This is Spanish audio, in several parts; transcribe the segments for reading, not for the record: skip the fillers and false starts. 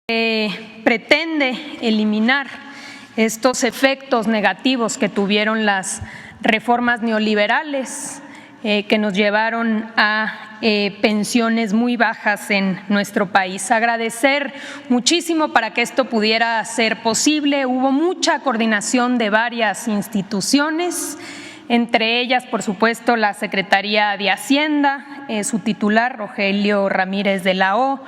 pretende eliminar estos efectos negativos que tuvieron las reformas neoliberales que nos llevaron a pensiones muy bajas en nuestro país. Agradecer muchísimo para que esto pudiera ser posible. Hubo mucha coordinación de varias instituciones, entre ellas, por supuesto, la Secretaría de Hacienda, su titular, Rogelio Ramírez de la O,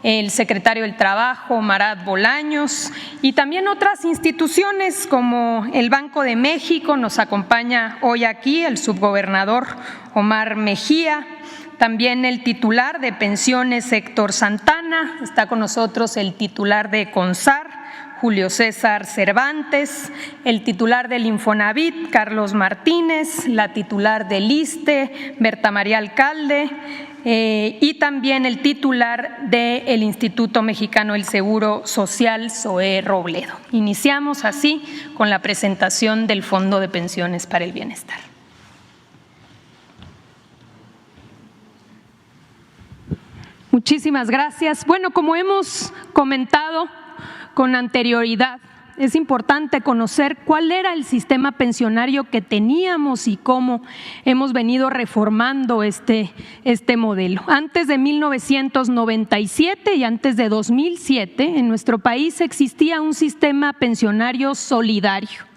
el secretario del Trabajo, Marat Bolaños, y también otras instituciones como el Banco de México. Nos acompaña hoy aquí el subgobernador Omar Mejía, también el titular de Pensiones, Héctor Santana, está con nosotros el titular de CONSAR, Julio César Cervantes, el titular del Infonavit, Carlos Martínez, la titular del ISSSTE, Berta María Alcalde, y también el titular del Instituto Mexicano del Seguro Social, Zoé Robledo. Iniciamos así con la presentación del Fondo de Pensiones para el Bienestar. Muchísimas gracias. Bueno, como hemos comentado con anterioridad, es importante conocer cuál era el sistema pensionario que teníamos y cómo hemos venido reformando este modelo. Antes de 1997 y antes de 2007, en nuestro país existía un sistema pensionario solidario,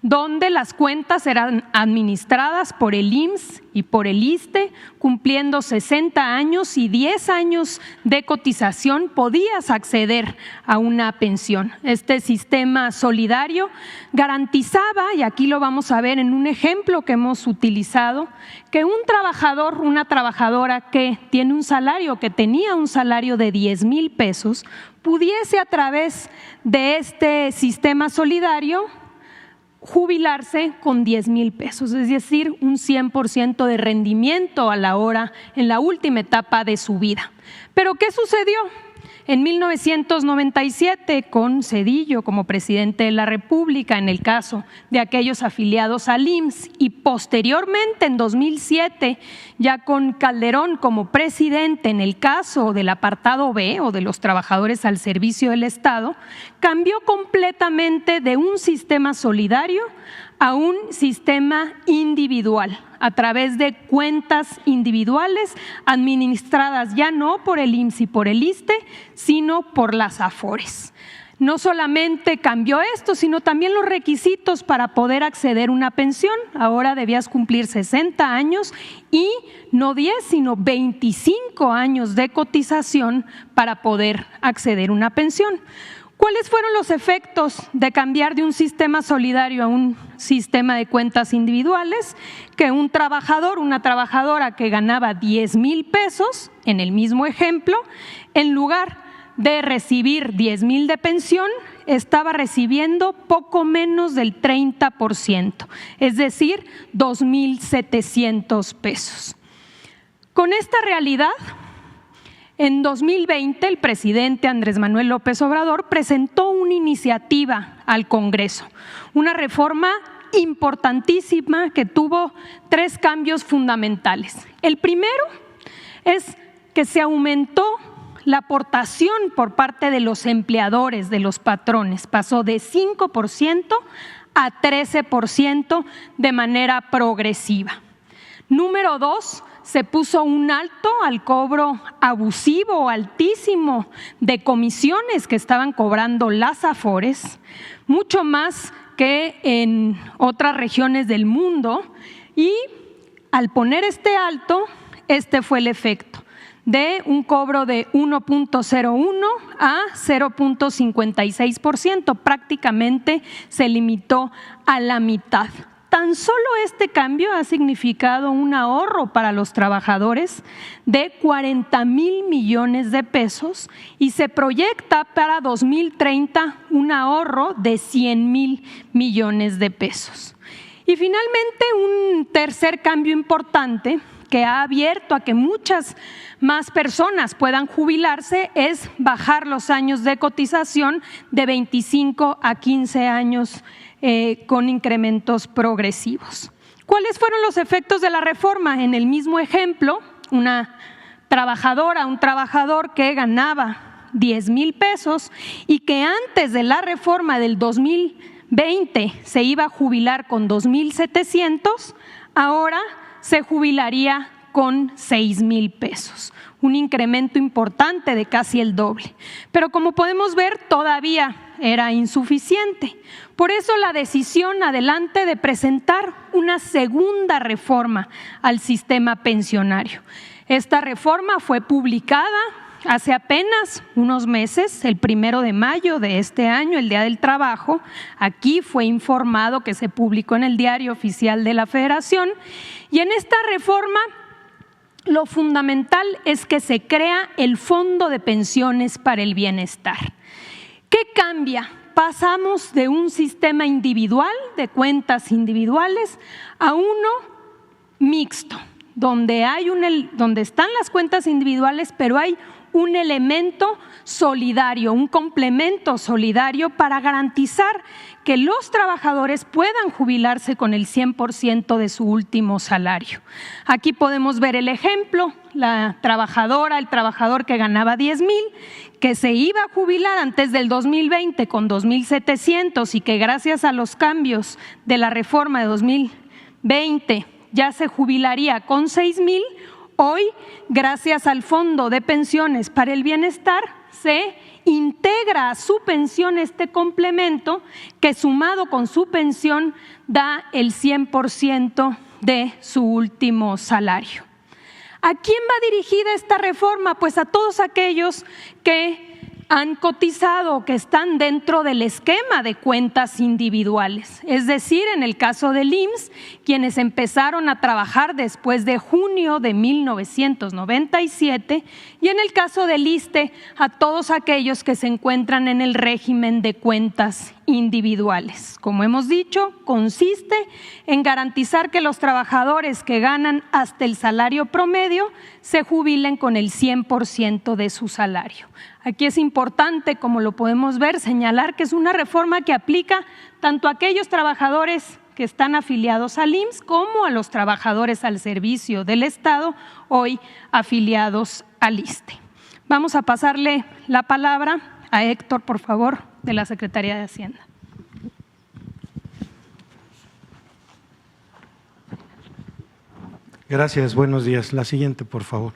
donde las cuentas eran administradas por el IMSS y por el ISSSTE, cumpliendo 60 años y 10 años de cotización podías acceder a una pensión. Este sistema solidario garantizaba, y aquí lo vamos a ver en un ejemplo que hemos utilizado, que un trabajador, una trabajadora que tiene un salario, que tenía un salario de 10,000 pesos, pudiese a través de este sistema solidario jubilarse con 10,000 pesos, es decir, un 100% de rendimiento a la hora en la última etapa de su vida. ¿Pero qué sucedió? En 1997, con Zedillo como presidente de la República, en el caso de aquellos afiliados al IMSS, y posteriormente en 2007, ya con Calderón como presidente en el caso del apartado B o de los trabajadores al servicio del Estado, cambió completamente de un sistema solidario a un sistema individual, a través de cuentas individuales administradas ya no por el IMSS y por el ISSSTE, sino por las AFORES. No solamente cambió esto, sino también los requisitos para poder acceder a una pensión. Ahora debías cumplir 60 años y no 10, sino 25 años de cotización para poder acceder a una pensión. ¿Cuáles fueron los efectos de cambiar de un sistema solidario a un sistema de cuentas individuales? Que un trabajador, una trabajadora que ganaba 10,000 pesos, en el mismo ejemplo, en lugar de recibir 10,000 de pensión, estaba recibiendo poco menos del 30%, es decir, 2,700 pesos. Con esta realidad, en 2020, el presidente Andrés Manuel López Obrador presentó una iniciativa al Congreso, una reforma importantísima que tuvo 3 cambios fundamentales. El primero es que se aumentó la aportación por parte de los empleadores, de los patrones, pasó de 5% a 13% de manera progresiva. Número 2, se puso un alto al cobro abusivo, altísimo, de comisiones que estaban cobrando las AFORES, mucho más que en otras regiones del mundo, y al poner este alto, este fue el efecto de un cobro de 1.01 a 0.56%, prácticamente se limitó a la mitad. Tan solo este cambio ha significado un ahorro para los trabajadores de 40,000 millones de pesos y se proyecta para 2030 un ahorro de 100,000 millones de pesos. Y finalmente, un tercer cambio importante que ha abierto a que muchas más personas puedan jubilarse es bajar los años de cotización de 25 a 15 años con incrementos progresivos. ¿Cuáles fueron los efectos de la reforma? En el mismo ejemplo, una trabajadora, un trabajador que ganaba 10,000 pesos y que antes de la reforma del 2020 se iba a jubilar con 2,700, ahora se jubilaría con 6,000 pesos, un incremento importante de casi el doble. Pero como podemos ver, todavía era insuficiente. Por eso la decisión adelante de presentar una segunda reforma al sistema pensionario. Esta reforma fue publicada hace apenas unos meses, el 1 de mayo de este año, el Día del Trabajo. Aquí fue informado que se publicó en el Diario Oficial de la Federación. Y en esta reforma lo fundamental es que se crea el Fondo de Pensiones para el Bienestar. ¿Qué cambia? Pasamos de un sistema individual, de cuentas individuales, a uno mixto, donde están las cuentas individuales, pero hay un elemento solidario, un complemento solidario para garantizar que los trabajadores puedan jubilarse con el 100% de su último salario. Aquí podemos ver el ejemplo, la trabajadora, el trabajador que ganaba 10,000, que se iba a jubilar antes del 2020 con 2,700 y que gracias a los cambios de la reforma de 2020 ya se jubilaría con 6,000. Hoy, gracias al Fondo de Pensiones para el Bienestar, se integra a su pensión este complemento que sumado con su pensión da el 100% de su último salario. ¿A quién va dirigida esta reforma? Pues a todos aquellos que han cotizado, que están dentro del esquema de cuentas individuales. Es decir, en el caso del IMSS, quienes empezaron a trabajar después de junio de 1997, y en el caso del ISSSTE, a todos aquellos que se encuentran en el régimen de cuentas individuales. Como hemos dicho, consiste en garantizar que los trabajadores que ganan hasta el salario promedio se jubilen con el 100% de su salario. Aquí es importante, como lo podemos ver, señalar que es una reforma que aplica tanto a aquellos trabajadores que están afiliados al IMSS como a los trabajadores al servicio del Estado, hoy afiliados al ISSSTE. Vamos a pasarle la palabra a Héctor, por favor, de la Secretaría de Hacienda. Gracias, buenos días. La siguiente, por favor.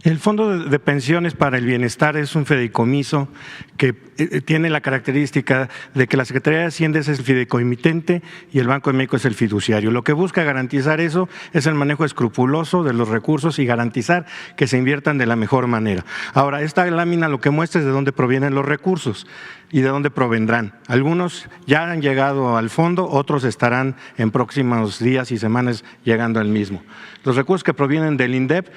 El Fondo de Pensiones para el Bienestar es un fideicomiso que tiene la característica de que la Secretaría de Hacienda es el fideicomitente y el Banco de México es el fiduciario. Lo que busca garantizar eso es el manejo escrupuloso de los recursos y garantizar que se inviertan de la mejor manera. Ahora, esta lámina lo que muestra es de dónde provienen los recursos y de dónde provendrán. Algunos ya han llegado al fondo, otros estarán en próximos días y semanas llegando al mismo. Los recursos que provienen del INDEP,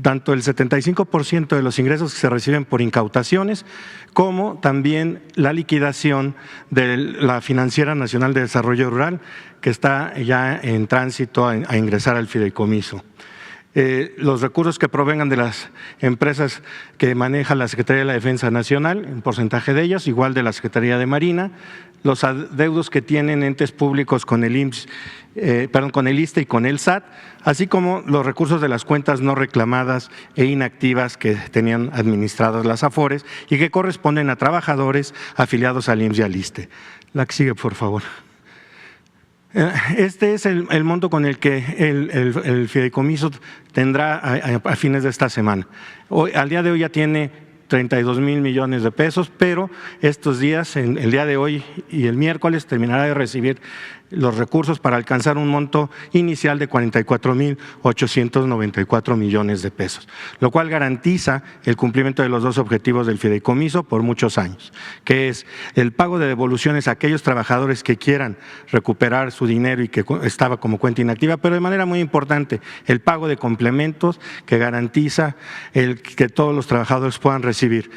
tanto el 75% de los ingresos que se reciben por incautaciones, como también la liquidación de la Financiera Nacional de Desarrollo Rural, que está ya en tránsito a ingresar al fideicomiso. Los recursos que provengan de las empresas que maneja la Secretaría de la Defensa Nacional, un porcentaje de ellas, igual de la Secretaría de Marina, los adeudos que tienen entes públicos con el IMSS, con el ISSSTE y con el SAT, así como los recursos de las cuentas no reclamadas e inactivas que tenían administradas las AFORES y que corresponden a trabajadores afiliados al IMSS y al ISSSTE. La que sigue, por favor. Este es el monto con el que el fideicomiso tendrá a fines de esta semana. Al día de hoy ya tiene 32,000 millones de pesos, pero estos días, el día de hoy y el miércoles, terminará de recibir los recursos para alcanzar un monto inicial de 44,894 millones de pesos, lo cual garantiza el cumplimiento de los dos objetivos del fideicomiso por muchos años, que es el pago de devoluciones a aquellos trabajadores que quieran recuperar su dinero y que estaba como cuenta inactiva, pero de manera muy importante, el pago de complementos que garantiza que todos los trabajadores puedan recibir,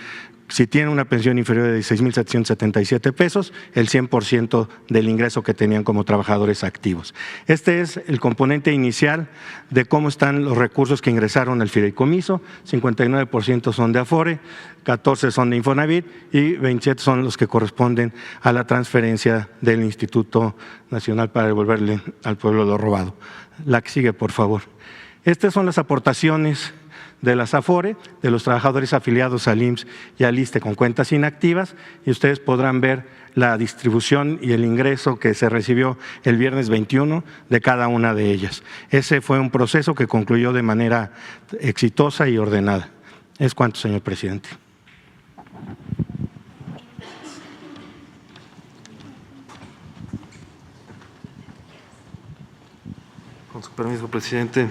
si tienen una pensión inferior de 16,777 pesos, el 100% del ingreso que tenían como trabajadores activos. Este es el componente inicial de cómo están los recursos que ingresaron al fideicomiso. 59% son de Afore, 14 son de Infonavit y 27 son los que corresponden a la transferencia del Instituto Nacional para devolverle al pueblo lo robado. La que sigue, por favor. Estas son las aportaciones de las AFORE, de los trabajadores afiliados al IMSS y al ISSSTE con cuentas inactivas, y ustedes podrán ver la distribución y el ingreso que se recibió el viernes 21 de cada una de ellas. Ese fue un proceso que concluyó de manera exitosa y ordenada. Es cuanto, señor presidente. Con su permiso, presidente.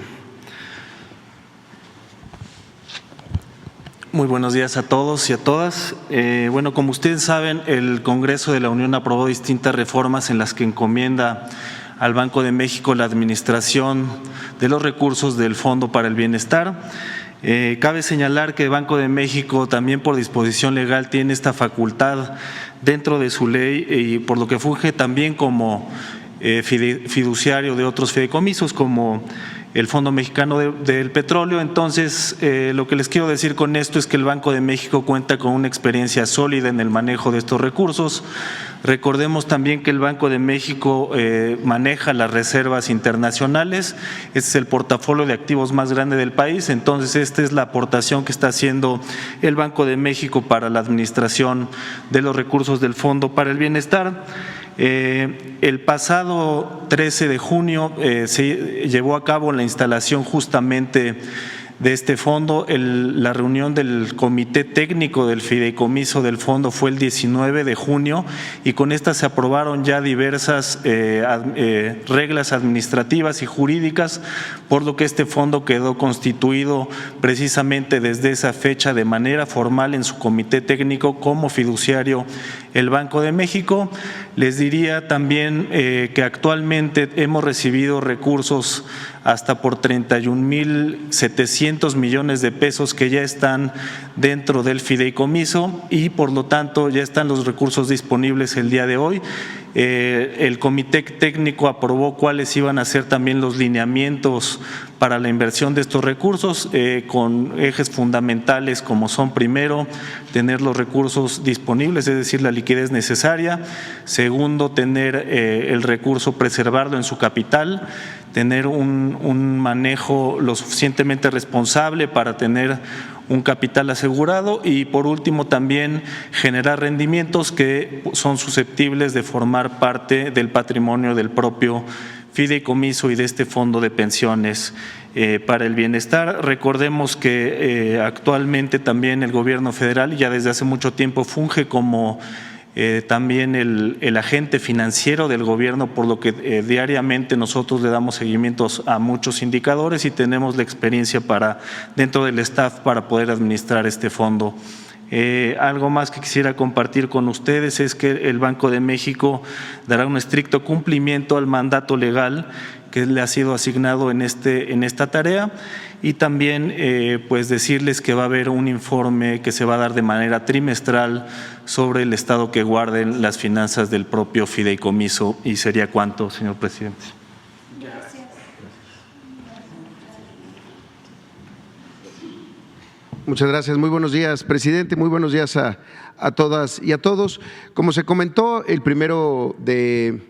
Muy buenos días a todos y a todas. Bueno, como ustedes saben, el Congreso de la Unión aprobó distintas reformas en las que encomienda al Banco de México la administración de los recursos del Fondo para el Bienestar. Cabe señalar que el Banco de México también por disposición legal tiene esta facultad dentro de su ley y por lo que funge también como fiduciario de otros fideicomisos como el Fondo Mexicano del Petróleo. Entonces, lo que les quiero decir con esto es que el Banco de México cuenta con una experiencia sólida en el manejo de estos recursos. Recordemos también que el Banco de México maneja las reservas internacionales, este es el portafolio de activos más grande del país, entonces esta es la aportación que está haciendo el Banco de México para la administración de los recursos del Fondo para el Bienestar. El pasado 13 de junio se llevó a cabo la instalación justamente de este fondo. La reunión del Comité Técnico del Fideicomiso del Fondo fue el 19 de junio y con esta se aprobaron ya diversas reglas administrativas y jurídicas, por lo que este fondo quedó constituido precisamente desde esa fecha de manera formal en su Comité Técnico como fiduciario el Banco de México. Les diría también que actualmente hemos recibido recursos hasta por 31,700 millones de pesos que ya están dentro del fideicomiso y por lo tanto ya están los recursos disponibles el día de hoy. El Comité Técnico aprobó cuáles iban a ser también los lineamientos para la inversión de estos recursos con ejes fundamentales como son: primero, tener los recursos disponibles, es decir, la liquidez necesaria; segundo, tener el recurso, preservarlo en su capital; tener un manejo lo suficientemente responsable para tener un capital asegurado; y por último también generar rendimientos que son susceptibles de formar parte del patrimonio del propio fideicomiso y de este fondo de pensiones para el bienestar. Recordemos que actualmente también el gobierno federal ya desde hace mucho tiempo funge como también el agente financiero del gobierno, por lo que diariamente nosotros le damos seguimientos a muchos indicadores y tenemos la experiencia dentro del staff para poder administrar este fondo. Algo más que quisiera compartir con ustedes es que el Banco de México dará un estricto cumplimiento al mandato legal que le ha sido asignado en esta tarea, y también pues decirles que va a haber un informe que se va a dar de manera trimestral sobre el estado que guarden las finanzas del propio fideicomiso. Y sería cuanto, señor presidente. Gracias. Muchas gracias. Muy buenos días, presidente. Muy buenos días a todas y a todos. Como se comentó, el 1 de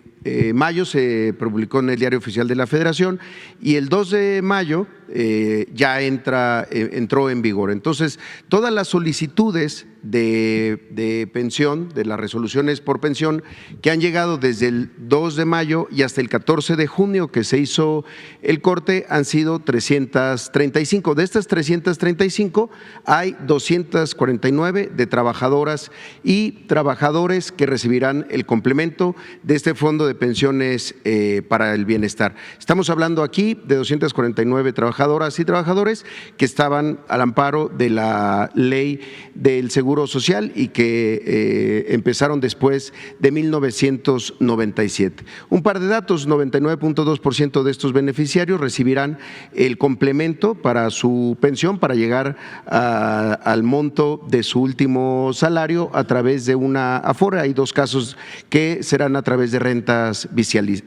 mayo se publicó en el Diario Oficial de la Federación y el 2 de mayo ya entró en vigor. Entonces, todas las solicitudes de pensión, de las resoluciones por pensión que han llegado desde el 2 de mayo y hasta el 14 de junio que se hizo el corte han sido 335. De estas 335 hay 249 de trabajadoras y trabajadores que recibirán el complemento de este fondo de pensiones para el bienestar. Estamos hablando aquí de 249 trabajadoras y trabajadores que estaban al amparo de la ley del Seguro Social y que empezaron después de 1997. Un par de datos: 99.2% de estos beneficiarios recibirán el complemento para su pensión para llegar al monto de su último salario a través de una AFORE. Hay 2 casos que serán a través de rentas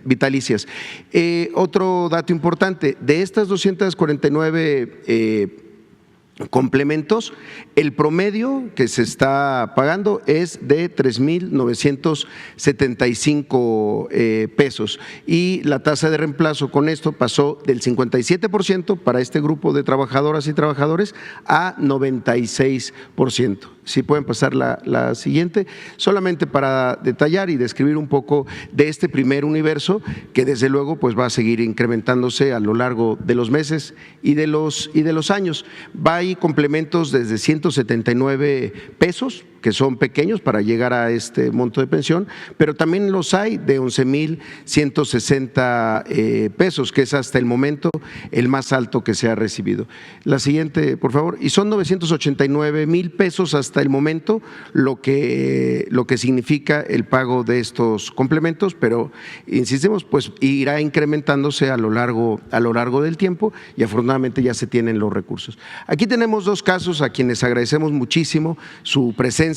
vitalicias. Otro dato importante: de estas 249 complementos, el promedio que se está pagando es de 3,975 pesos y la tasa de reemplazo con esto pasó del 57% para este grupo de trabajadoras y trabajadores a 96%. Si pueden pasar la siguiente, solamente para detallar y describir un poco de este primer universo que desde luego pues va a seguir incrementándose a lo largo de los meses y de los años. Hay complementos desde 179 pesos, que son pequeños para llegar a este monto de pensión, pero también los hay de 11,160 pesos, que es hasta el momento el más alto que se ha recibido. La siguiente, por favor. Y son 989,000 pesos hasta el momento lo que significa el pago de estos complementos, pero insistimos, pues irá incrementándose a lo largo del tiempo y afortunadamente ya se tienen los recursos. Aquí tenemos dos casos a quienes agradecemos muchísimo su presencia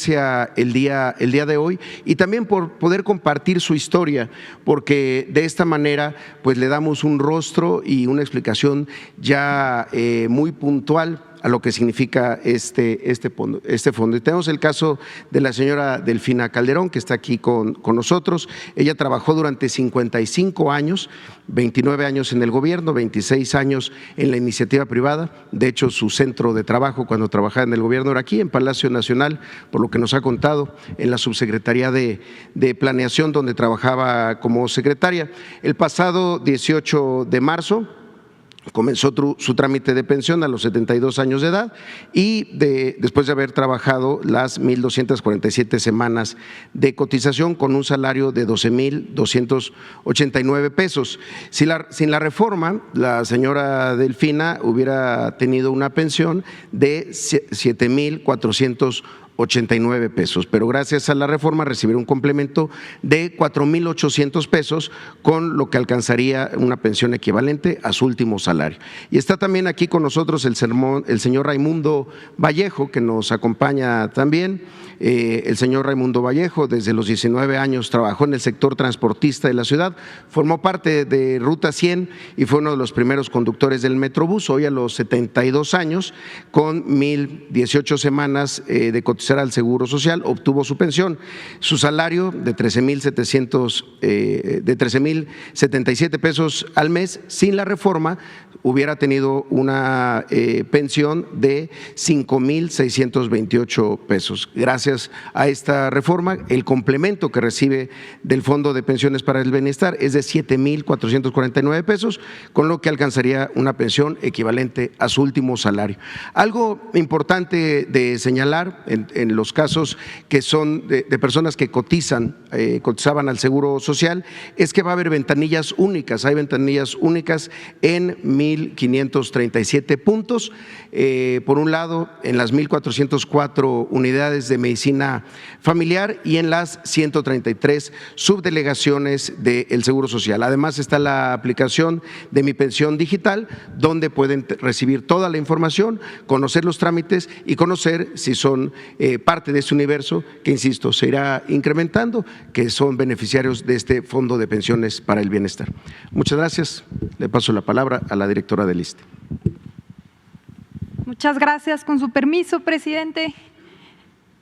el día de hoy y también por poder compartir su historia, porque de esta manera pues le damos un rostro y una explicación ya muy puntual a lo que significa este fondo. Y tenemos el caso de la señora Delfina Calderón, que está aquí con nosotros. Ella trabajó durante 55 años, 29 años en el gobierno, 26 años en la iniciativa privada. De hecho, su centro de trabajo cuando trabajaba en el gobierno era aquí, en Palacio Nacional, por lo que nos ha contado, en la Subsecretaría de Planeación, donde trabajaba como secretaria. El pasado 18 de marzo, comenzó su trámite de pensión a los 72 años de edad y después de haber trabajado las 1,247 semanas de cotización con un salario de 12,289 pesos. Sin la reforma, la señora Delfina hubiera tenido una pensión de 7,489 pesos, pero gracias a la reforma recibirá un complemento de 4,800 pesos, con lo que alcanzaría una pensión equivalente a su último salario. Y está también aquí con nosotros el señor Raimundo Vallejo, que nos acompaña también. El señor Raimundo Vallejo desde los 19 años trabajó en el sector transportista de la ciudad, formó parte de Ruta 100 y fue uno de los primeros conductores del Metrobús. Hoy a los 72 años, con 1,018 semanas de cotizar al Seguro Social, obtuvo su pensión. Su salario de 13,077 pesos al mes, sin la reforma, hubiera tenido una pensión de 5,628 pesos. Gracias a esta reforma, el complemento que recibe del Fondo de Pensiones para el Bienestar es de 7,449 pesos, con lo que alcanzaría una pensión equivalente a su último salario. Algo importante de señalar en los casos que son de personas que cotizaban al Seguro Social, es que va a haber ventanillas únicas. Hay ventanillas únicas en 1,537 puntos. Por un lado, en las 1,404 unidades de medicina familiar y en las 133 subdelegaciones del Seguro Social. Además está la aplicación de Mi Pensión Digital, donde pueden recibir toda la información, conocer los trámites y conocer si son parte de este universo que, insisto, se irá incrementando, que son beneficiarios de este Fondo de Pensiones para el Bienestar. Muchas gracias. Le paso la palabra a la directora del ISSSTE. Muchas gracias. Con su permiso, presidente.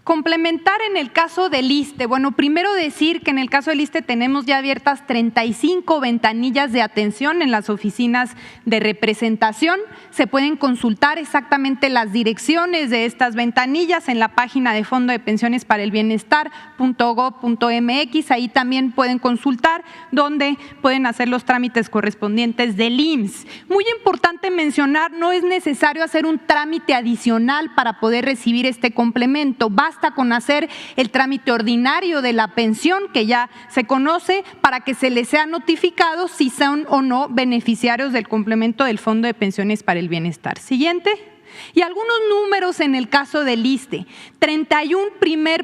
Complementar en el caso del ISSSTE. Bueno, primero decir que en el caso del ISSSTE tenemos ya abiertas 35 ventanillas de atención en las oficinas de representación. Se pueden consultar exactamente las direcciones de estas ventanillas en la página de Fondo de Pensiones para el Bienestar.gov.mx. Ahí también pueden consultar donde pueden hacer los trámites correspondientes del IMSS. Muy importante mencionar, no es necesario hacer un trámite adicional para poder recibir este complemento. Basta con hacer el trámite ordinario de la pensión, que ya se conoce, para que se les sea notificado si son o no beneficiarios del complemento del Fondo de Pensiones para el Bienestar. Siguiente. Y algunos números en el caso del ISSSTE. 31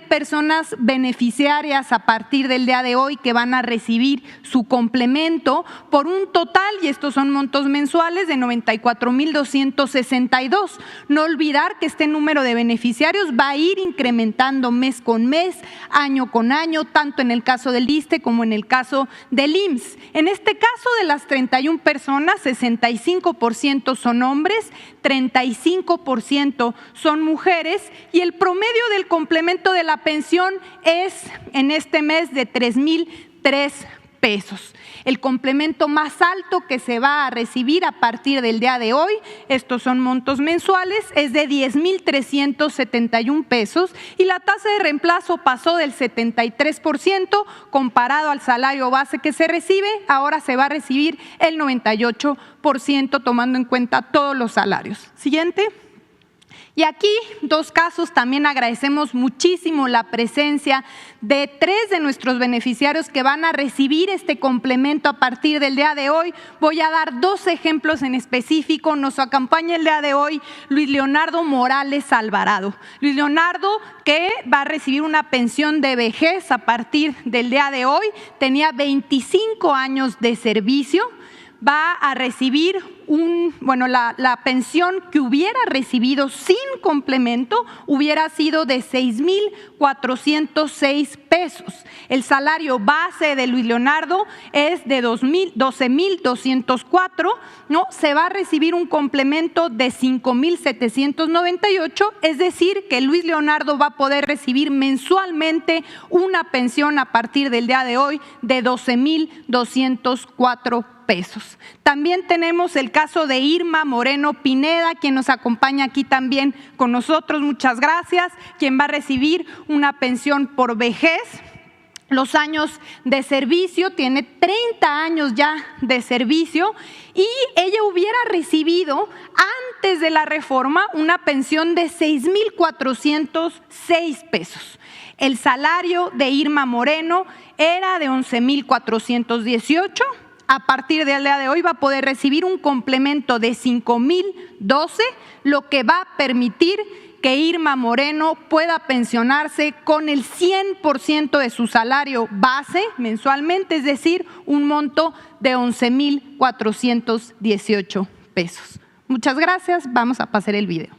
personas beneficiarias a partir del día de hoy que van a recibir su complemento por un total, y estos son montos mensuales, de 94,262. No olvidar que este número de beneficiarios va a ir incrementando mes con mes, año con año, tanto en el caso del ISSSTE como en el caso del IMSS. En este caso, de las 31 personas, 65% son hombres, 35% 75% son mujeres y el promedio del complemento de la pensión es en este mes de 3,003 pesos. El complemento más alto que se va a recibir a partir del día de hoy, estos son montos mensuales, es de 10,371 pesos y la tasa de reemplazo pasó del 73% comparado al salario base que se recibe, ahora se va a recibir el 98% tomando en cuenta todos los salarios. Siguiente. Y aquí, dos casos, también agradecemos muchísimo la presencia de 3 de nuestros beneficiarios que van a recibir este complemento a partir del día de hoy. Voy a dar 2 ejemplos en específico. Nos acompaña el día de hoy Luis Leonardo Morales Alvarado. Luis Leonardo, que va a recibir una pensión de vejez a partir del día de hoy, tenía 25 años de servicio. Va a recibir la pensión que hubiera recibido sin complemento hubiera sido de 6,406 pesos. El salario base de Luis Leonardo es de 12,204, ¿no? Se va a recibir un complemento de 5,798, es decir, que Luis Leonardo va a poder recibir mensualmente una pensión a partir del día de hoy de 12,204 pesos. También tenemos el caso de Irma Moreno Pineda, quien nos acompaña aquí también con nosotros, muchas gracias, quien va a recibir una pensión por vejez. Los años de servicio, tiene 30 años ya de servicio y ella hubiera recibido antes de la reforma una pensión de 6,406 pesos. El salario de Irma Moreno era de 11,418. A partir del día de hoy va a poder recibir un complemento de 5,012, lo que va a permitir que Irma Moreno pueda pensionarse con el 100% de su salario base mensualmente, es decir, un monto de 11,418 pesos. Muchas gracias, vamos a pasar el video.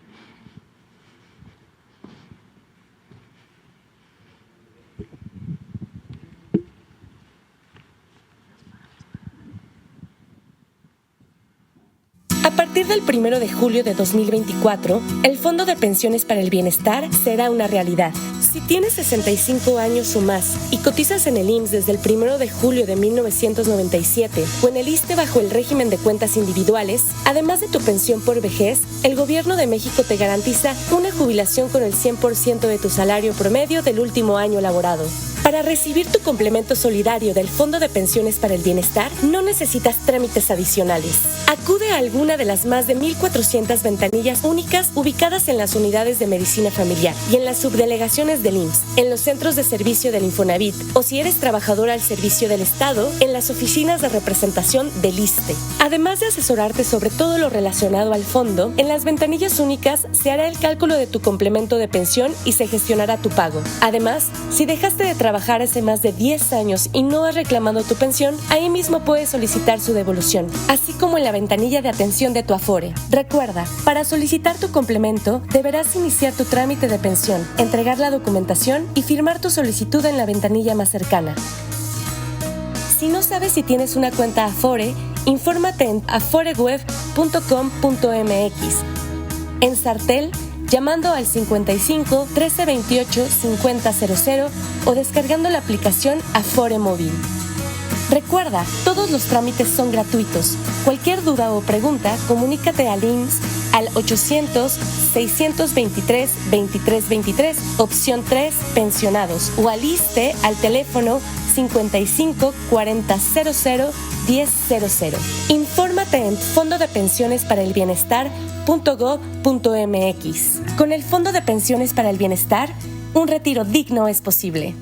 A partir del 1 de julio de 2024, el Fondo de Pensiones para el Bienestar será una realidad. Si tienes 65 años o más y cotizas en el IMSS desde el 1 de julio de 1997 o en el ISSSTE bajo el régimen de cuentas individuales, además de tu pensión por vejez, el Gobierno de México te garantiza una jubilación con el 100% de tu salario promedio del último año laborado. Para recibir tu complemento solidario del Fondo de Pensiones para el Bienestar, no necesitas trámites adicionales. Acude a alguna de las más de 1,400 ventanillas únicas ubicadas en las unidades de medicina familiar y en las subdelegaciones del IMSS, en los centros de servicio del Infonavit o si eres trabajadora al servicio del Estado, en las oficinas de representación del ISSSTE. Además de asesorarte sobre todo lo relacionado al fondo, en las ventanillas únicas se hará el cálculo de tu complemento de pensión y se gestionará tu pago. Además, si dejaste de trabajar hace más de 10 años y no has reclamado tu pensión, ahí mismo puedes solicitar su devolución, así como en la ventanilla de atención de tu Afore. Recuerda, para solicitar tu complemento, deberás iniciar tu trámite de pensión, entregar la documentación y firmar tu solicitud en la ventanilla más cercana. Si no sabes si tienes una cuenta Afore, infórmate en aforeweb.com.mx. En Sartel, llamando al 55 1328 5000 o descargando la aplicación Afore Móvil. Recuerda, todos los trámites son gratuitos. Cualquier duda o pregunta, comunícate al IMSS al 800-623-2323, opción 3, pensionados, o al ISSSTE al teléfono 55 40 00 1000. Infórmate en Fondo de Pensiones para el Bienestar.go.mx. Con el Fondo de Pensiones para el Bienestar, un retiro digno es posible.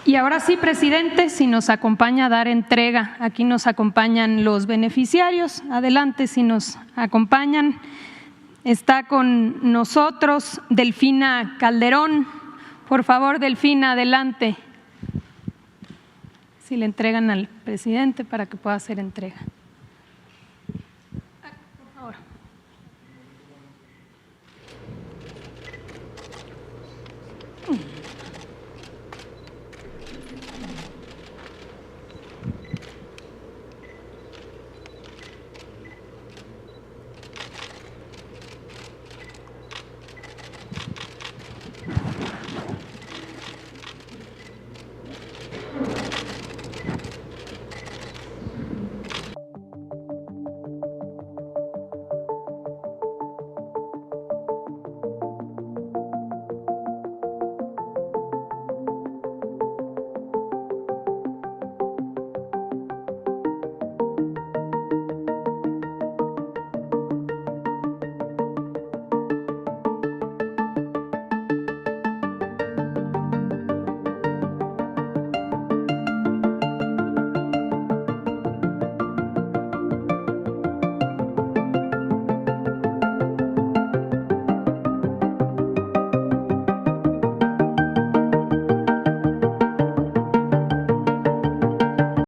Y ahora sí, presidente, si nos acompaña a dar entrega. Aquí nos acompañan los beneficiarios. Adelante, si nos acompañan. Está con nosotros Delfina Calderón. Por favor, Delfina, adelante. Si le entregan al presidente para que pueda hacer entrega.